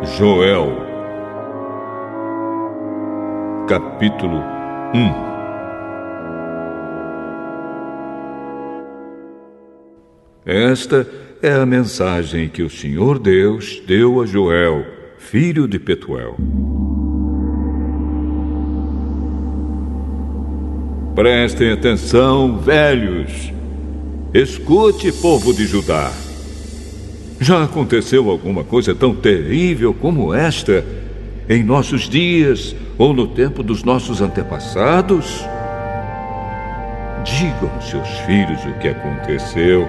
Joel, capítulo 1. Esta é a mensagem que o Senhor Deus deu a Joel, filho de Petuel. Prestem atenção, velhos. Escute, povo de Judá. Já aconteceu alguma coisa tão terrível como esta em nossos dias ou no tempo dos nossos antepassados? Digam aos seus filhos o que aconteceu,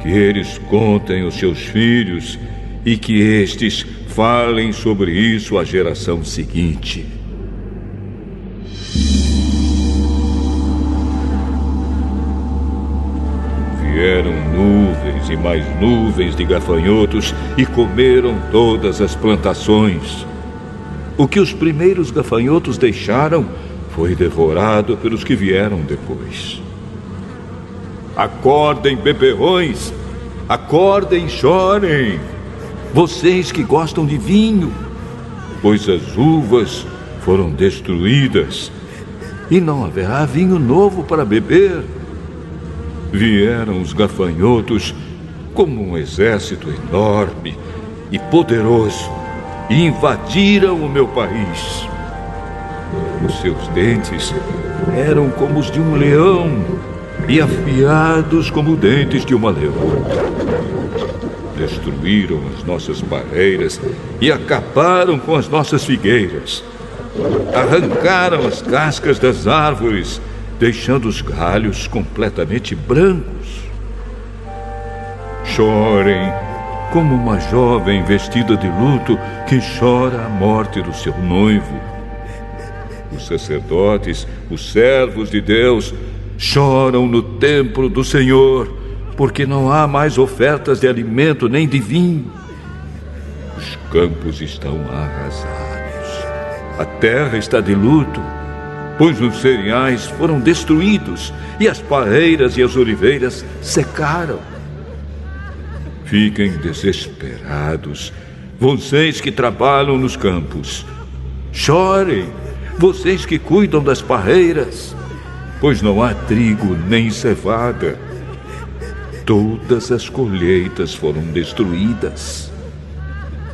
que eles contem aos seus filhos e que estes falem sobre isso à geração seguinte. Vieram nuvens e mais nuvens de gafanhotos e comeram todas as plantações. O que os primeiros gafanhotos deixaram foi devorado pelos que vieram depois. Acordem, beberrões! Acordem, chorem! Vocês que gostam de vinho, pois as uvas foram destruídas e não haverá vinho novo para beber. Vieram os gafanhotos como um exército enorme e poderoso e invadiram o meu país. Os seus dentes eram como os de um leão e afiados como dentes de uma leoa. Destruíram as nossas parreiras e acabaram com as nossas figueiras. Arrancaram as cascas das árvores, deixando os galhos completamente brancos. Chorem como uma jovem vestida de luto que chora a morte do seu noivo. Os sacerdotes, os servos de Deus, choram no templo do Senhor, porque não há mais ofertas de alimento nem de vinho. Os campos estão arrasados. A terra está de luto, pois os cereais foram destruídos e as parreiras e as oliveiras secaram. Fiquem desesperados, vocês que trabalham nos campos. Chorem, vocês que cuidam das parreiras, pois não há trigo nem cevada. Todas as colheitas foram destruídas.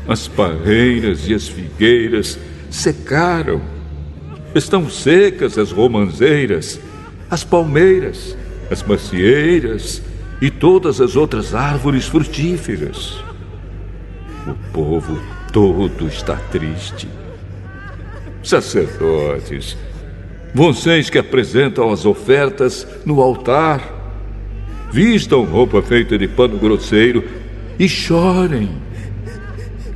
As parreiras e as figueiras secaram. Estão secas as romãzeiras, as palmeiras, as macieiras e todas as outras árvores frutíferas. O povo todo está triste. Sacerdotes, vocês que apresentam as ofertas no altar, vistam roupa feita de pano grosseiro e chorem.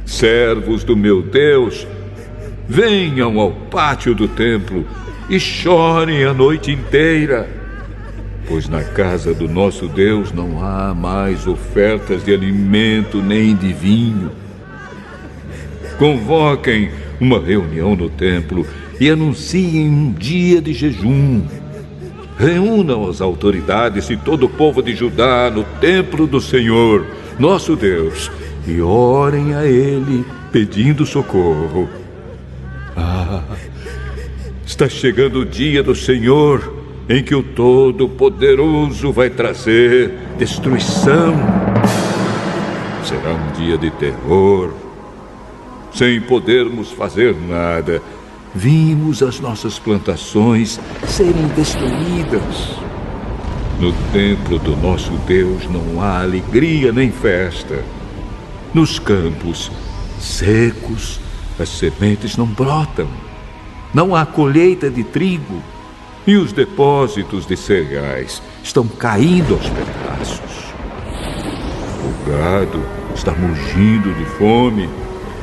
Servos do meu Deus, venham ao pátio do templo e chorem a noite inteira, pois na casa do nosso Deus não há mais ofertas de alimento nem de vinho. Convoquem uma reunião no templo e anunciem um dia de jejum. Reúnam as autoridades e todo o povo de Judá no templo do Senhor, nosso Deus, e orem a Ele pedindo socorro. Está chegando o dia do Senhor, em que o Todo-Poderoso vai trazer destruição. Será um dia de terror. Sem podermos fazer nada, vimos as nossas plantações serem destruídas. No templo do nosso Deus não há alegria nem festa. Nos campos secos, as sementes não brotam. Não há colheita de trigo. E os depósitos de cereais estão caindo aos pedaços. O gado está mugindo de fome.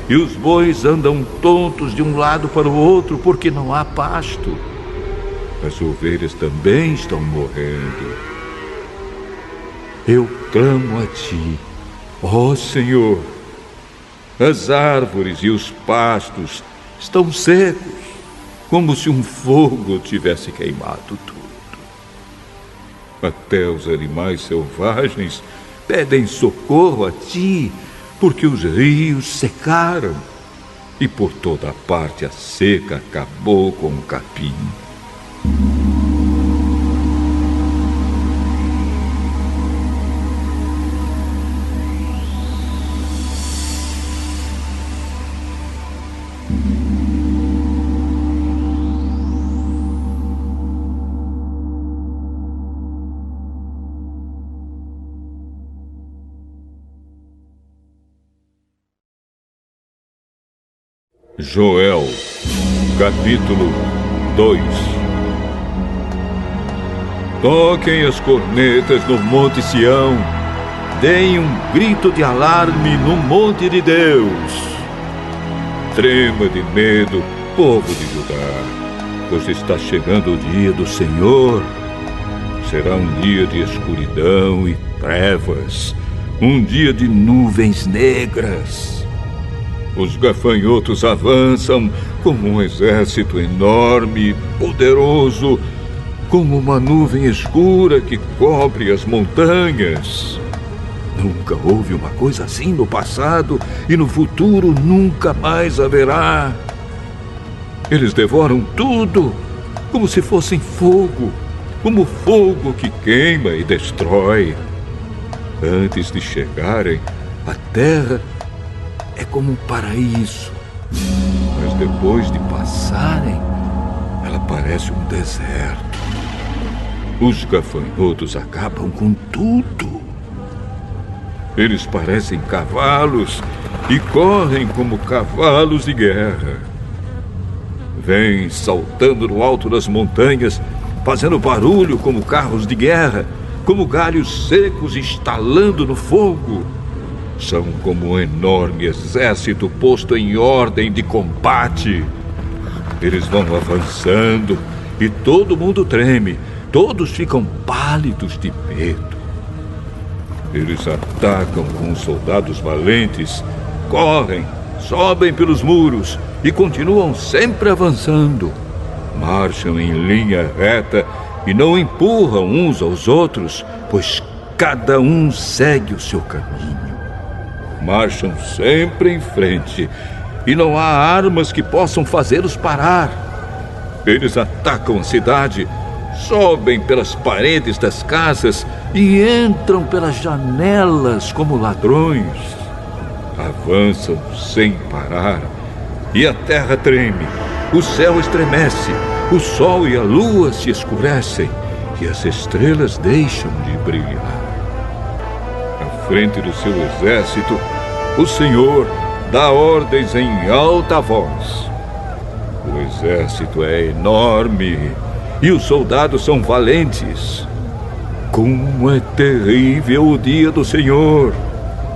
E os bois andam tontos de um lado para o outro porque não há pasto. As ovelhas também estão morrendo. Eu clamo a ti, ó Senhor. As árvores e os pastos estão secos, como se um fogo tivesse queimado tudo. Até os animais selvagens pedem socorro a ti, porque os rios secaram e por toda parte a seca acabou com o capim. Joel, capítulo 2. Toquem as cornetas no Monte Sião, deem um grito de alarme no Monte de Deus. Trema de medo, povo de Judá, pois está chegando o dia do Senhor. Será um dia de escuridão e trevas, um dia de nuvens negras. Os gafanhotos avançam como um exército enorme e poderoso, como uma nuvem escura que cobre as montanhas. Nunca houve uma coisa assim no passado e no futuro nunca mais haverá. Eles devoram tudo como se fossem fogo, como fogo que queima e destrói. Antes de chegarem, a terra é como um paraíso, mas depois de passarem, ela parece um deserto. Os gafanhotos acabam com tudo. Eles parecem cavalos e correm como cavalos de guerra. Vêm saltando no alto das montanhas, fazendo barulho como carros de guerra, como galhos secos estalando no fogo. São como um enorme exército posto em ordem de combate. Eles vão avançando e todo mundo treme. Todos ficam pálidos de medo. Eles atacam com os soldados valentes, correm, sobem pelos muros e continuam sempre avançando. Marcham em linha reta e não empurram uns aos outros, pois cada um segue o seu caminho. Marcham sempre em frente e não há armas que possam fazê-los parar. Eles atacam a cidade, sobem pelas paredes das casas e entram pelas janelas como ladrões. Avançam sem parar e a terra treme, o céu estremece, o sol e a lua se escurecem e as estrelas deixam de brilhar. À frente do seu exército, o Senhor dá ordens em alta voz. O exército é enorme e os soldados são valentes. Como é terrível o dia do Senhor!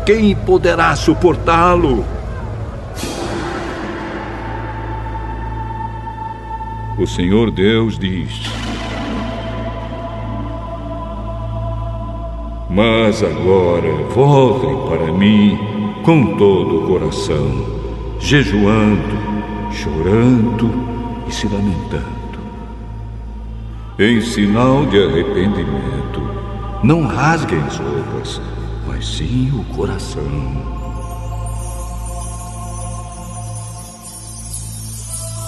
Quem poderá suportá-lo? O Senhor Deus diz: mas agora voltem para mim com todo o coração, jejuando, chorando e se lamentando. Em sinal de arrependimento, não rasguem as roupas, mas sim o coração.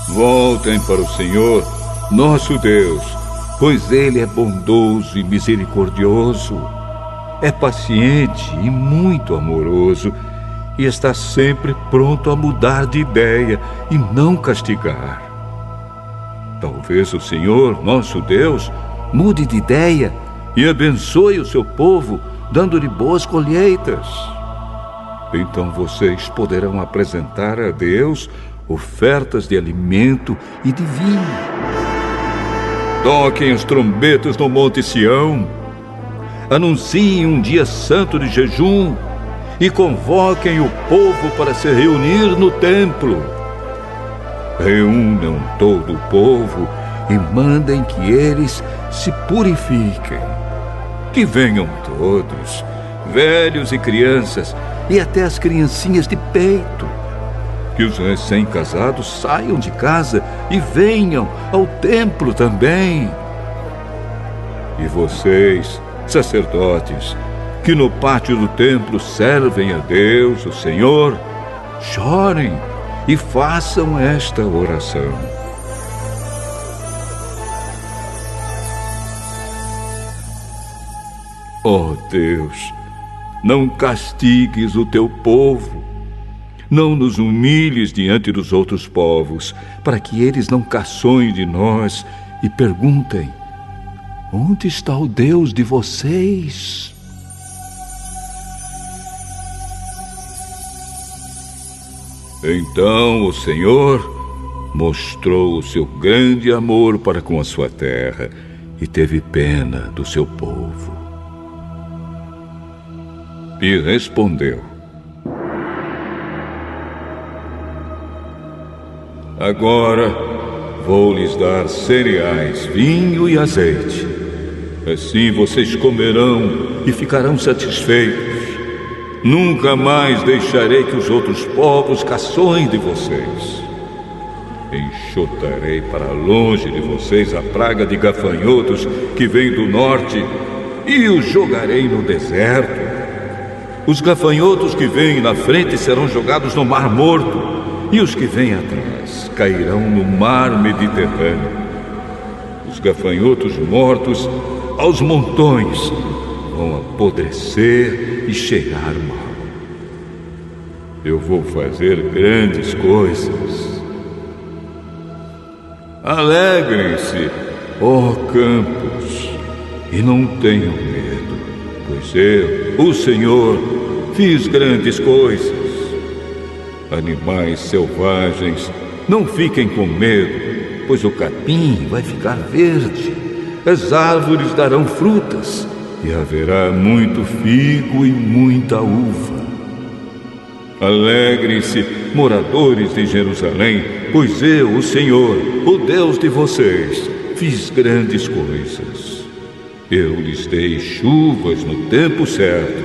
Voltem para o Senhor, nosso Deus, pois Ele é bondoso e misericordioso, é paciente e muito amoroso, e está sempre pronto a mudar de ideia e não castigar. Talvez o Senhor, nosso Deus, mude de ideia e abençoe o seu povo, dando-lhe boas colheitas. Então vocês poderão apresentar a Deus ofertas de alimento e de vinho. Toquem as trombetas no Monte Sião, anunciem um dia santo de jejum e convoquem o povo para se reunir no templo. Reúnam todo o povo e mandem que eles se purifiquem. Que venham todos, velhos e crianças, e até as criancinhas de peito. Que os recém-casados saiam de casa e venham ao templo também. E vocês, sacerdotes, que no pátio do templo servem a Deus, o Senhor, chorem e façam esta oração. Ó Deus, não castigues o teu povo, não nos humilhes diante dos outros povos, para que eles não caçoem de nós e perguntem: onde está o Deus de vocês? Então o Senhor mostrou o seu grande amor para com a sua terra e teve pena do seu povo. E respondeu: agora vou lhes dar cereais, vinho e azeite. Assim vocês comerão e ficarão satisfeitos. Nunca mais deixarei que os outros povos caçoem de vocês. Enxotarei para longe de vocês a praga de gafanhotos que vem do norte e os jogarei no deserto. Os gafanhotos que vêm na frente serão jogados no Mar Morto, e os que vêm atrás cairão no Mar Mediterrâneo. Os gafanhotos mortos aos montões vão apodrecer e cheirar mal. Eu vou fazer grandes coisas. Alegrem-se, ó campos, e não tenham medo, pois eu, o Senhor, fiz grandes coisas. Animais selvagens, não fiquem com medo, pois o capim vai ficar verde, as árvores darão frutas, e haverá muito figo e muita uva. Alegrem-se, moradores de Jerusalém, pois eu, o Senhor, o Deus de vocês, fiz grandes coisas. Eu lhes dei chuvas no tempo certo,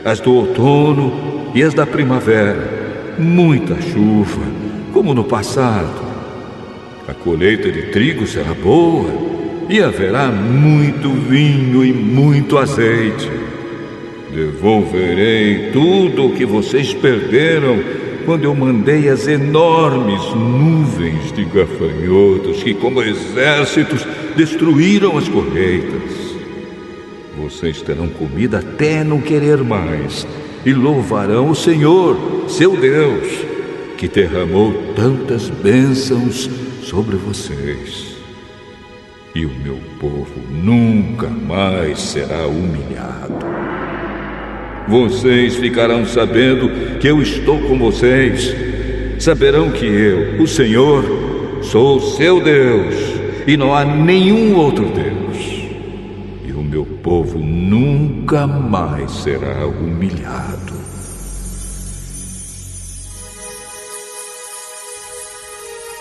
as do outono e as da primavera, muita chuva, como no passado. A colheita de trigo será boa, e haverá muito vinho e muito azeite. Devolverei tudo o que vocês perderam quando eu mandei as enormes nuvens de gafanhotos que, como exércitos, destruíram as colheitas. Vocês terão comida até não querer mais e louvarão o Senhor, seu Deus, que derramou tantas bênçãos sobre vocês. E o meu povo nunca mais será humilhado. Vocês ficarão sabendo que eu estou com vocês. Saberão que eu, o Senhor, sou seu Deus, e não há nenhum outro Deus. E o meu povo nunca mais será humilhado.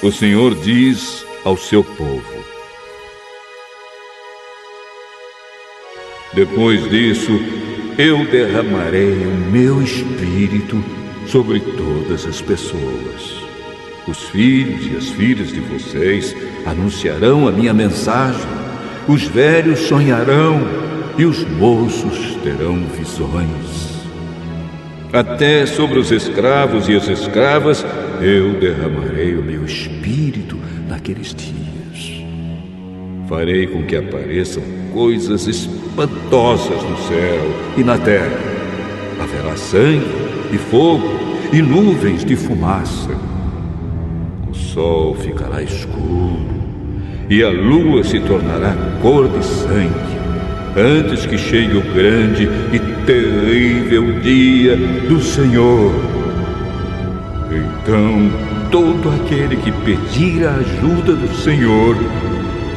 O Senhor diz ao seu povo: depois disso, eu derramarei o meu espírito sobre todas as pessoas. Os filhos e as filhas de vocês anunciarão a minha mensagem. Os velhos sonharão e os moços terão visões. Até sobre os escravos e as escravas eu derramarei o meu espírito naqueles dias. Farei com que apareçam coisas espantosas no céu e na terra. Haverá sangue e fogo e nuvens de fumaça. O sol ficará escuro e a lua se tornará cor de sangue, antes que chegue o grande e terrível dia do Senhor. Então, todo aquele que pedir a ajuda do Senhor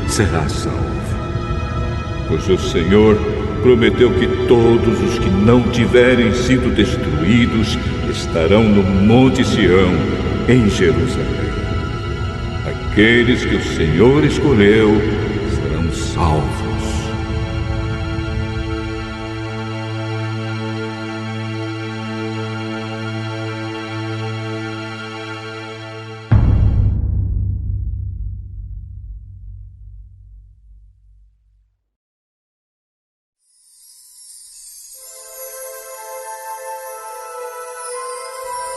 será salvo. Pois o Senhor prometeu que todos os que não tiverem sido destruídos estarão no Monte Sião, em Jerusalém. Aqueles que o Senhor escolheu serão salvos.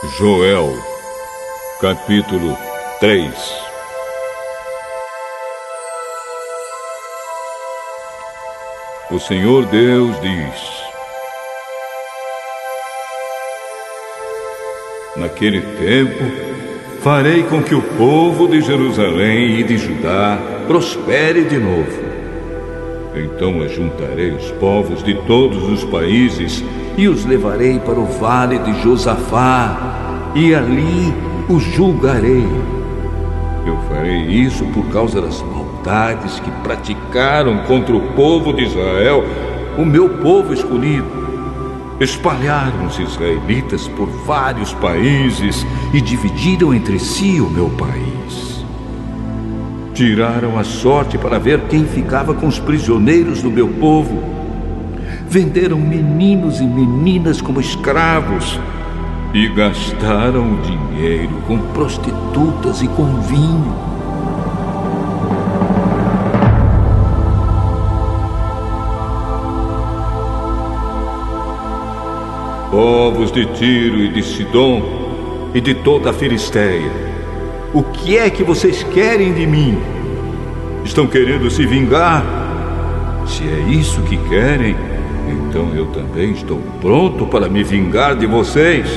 Joel, capítulo 3. O Senhor Deus diz: naquele tempo, farei com que o povo de Jerusalém e de Judá prospere de novo. Então ajuntarei os povos de todos os países e os levarei para o vale de Josafá, e ali os julgarei. Eu farei isso por causa das maldades que praticaram contra o povo de Israel, o meu povo escolhido. Espalharam os israelitas por vários países e dividiram entre si o meu país. Tiraram a sorte para ver quem ficava com os prisioneiros do meu povo. Venderam meninos e meninas como escravos e gastaram o dinheiro com prostitutas e com vinho. Povos de Tiro e de Sidom e de toda a Filisteia, o que é que vocês querem de mim? Estão querendo se vingar? Se é isso que querem, então eu também estou pronto para me vingar de vocês.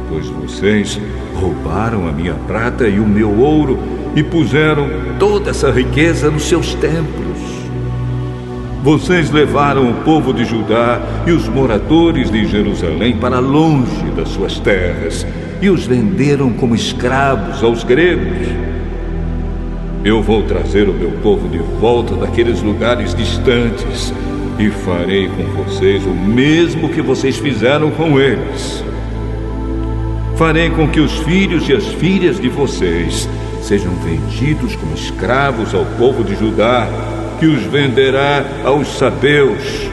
Pois vocês roubaram a minha prata e o meu ouro e puseram toda essa riqueza nos seus templos. Vocês levaram o povo de Judá e os moradores de Jerusalém para longe das suas terras e os venderam como escravos aos gregos. Eu vou trazer o meu povo de volta daqueles lugares distantes e farei com vocês o mesmo que vocês fizeram com eles. Farei com que os filhos e as filhas de vocês sejam vendidos como escravos ao povo de Judá, que os venderá aos sabeus,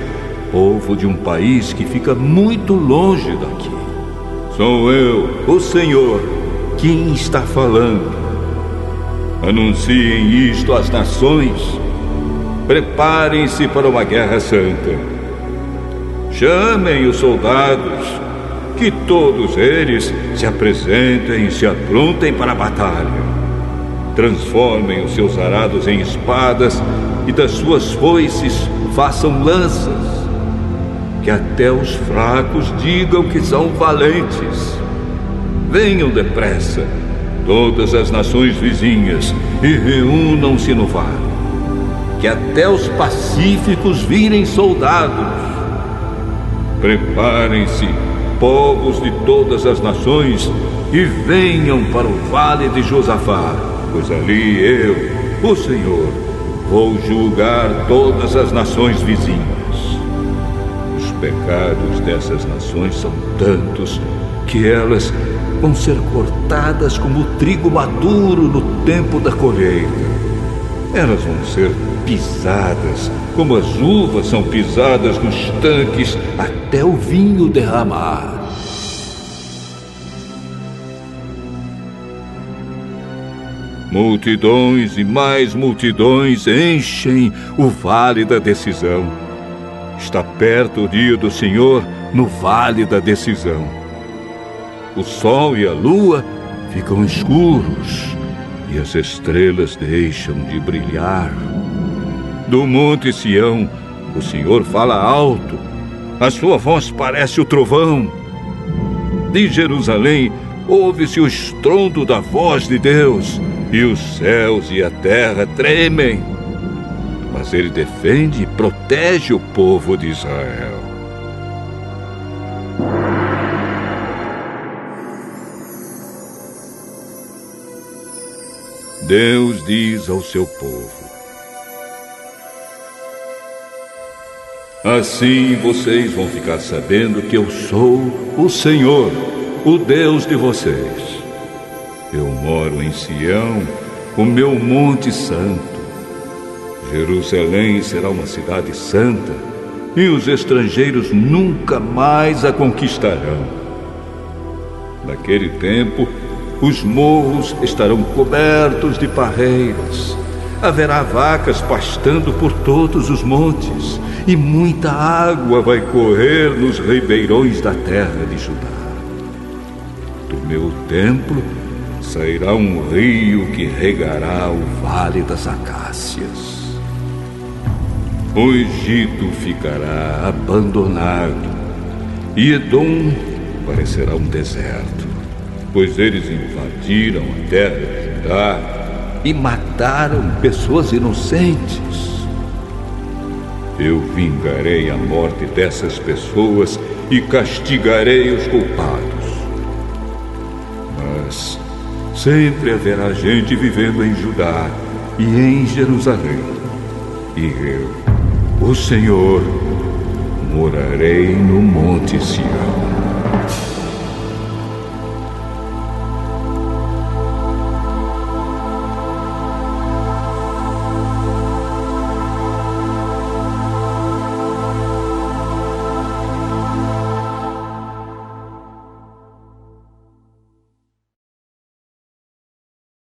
povo de um país que fica muito longe daqui. Sou eu, o Senhor, quem está falando. Anunciem isto às nações. Preparem-se para uma guerra santa. Chamem os soldados, que todos eles se apresentem e se aprontem para a batalha. Transformem os seus arados em espadas e das suas foices façam lanças. Que até os fracos digam que são valentes. Venham depressa, todas as nações vizinhas, e reúnam-se no vale. Que até os pacíficos virem soldados. Preparem-se, povos de todas as nações, e venham para o vale de Josafá, pois ali eu, o Senhor, vou julgar todas as nações vizinhas. Os pecados dessas nações são tantos que elas vão ser cortadas como o trigo maduro no tempo da colheita. Elas vão ser pisadas como as uvas são pisadas nos tanques até o vinho derramar. Multidões e mais multidões enchem o vale da decisão. Está perto o dia do Senhor no vale da decisão. O sol e a lua ficam escuros e as estrelas deixam de brilhar. Do monte Sião, o Senhor fala alto. A sua voz parece o trovão. De Jerusalém, ouve-se o estrondo da voz de Deus. E os céus e a terra tremem. Mas ele defende e protege o povo de Israel. Deus diz ao seu povo: assim vocês vão ficar sabendo que eu sou o Senhor, o Deus de vocês. Eu moro em Sião, o meu monte santo. Jerusalém será uma cidade santa, e os estrangeiros nunca mais a conquistarão. Naquele tempo, os morros estarão cobertos de parreiras. Haverá vacas pastando por todos os montes, e muita água vai correr nos ribeirões da terra de Judá. Do meu templo sairá um rio que regará o vale das acácias. O Egito ficará abandonado e Edom parecerá um deserto, pois eles invadiram a terra de Judá e mataram pessoas inocentes. Eu vingarei a morte dessas pessoas e castigarei os culpados. Mas sempre haverá gente vivendo em Judá e em Jerusalém. E eu, o Senhor, morarei no Monte Sião.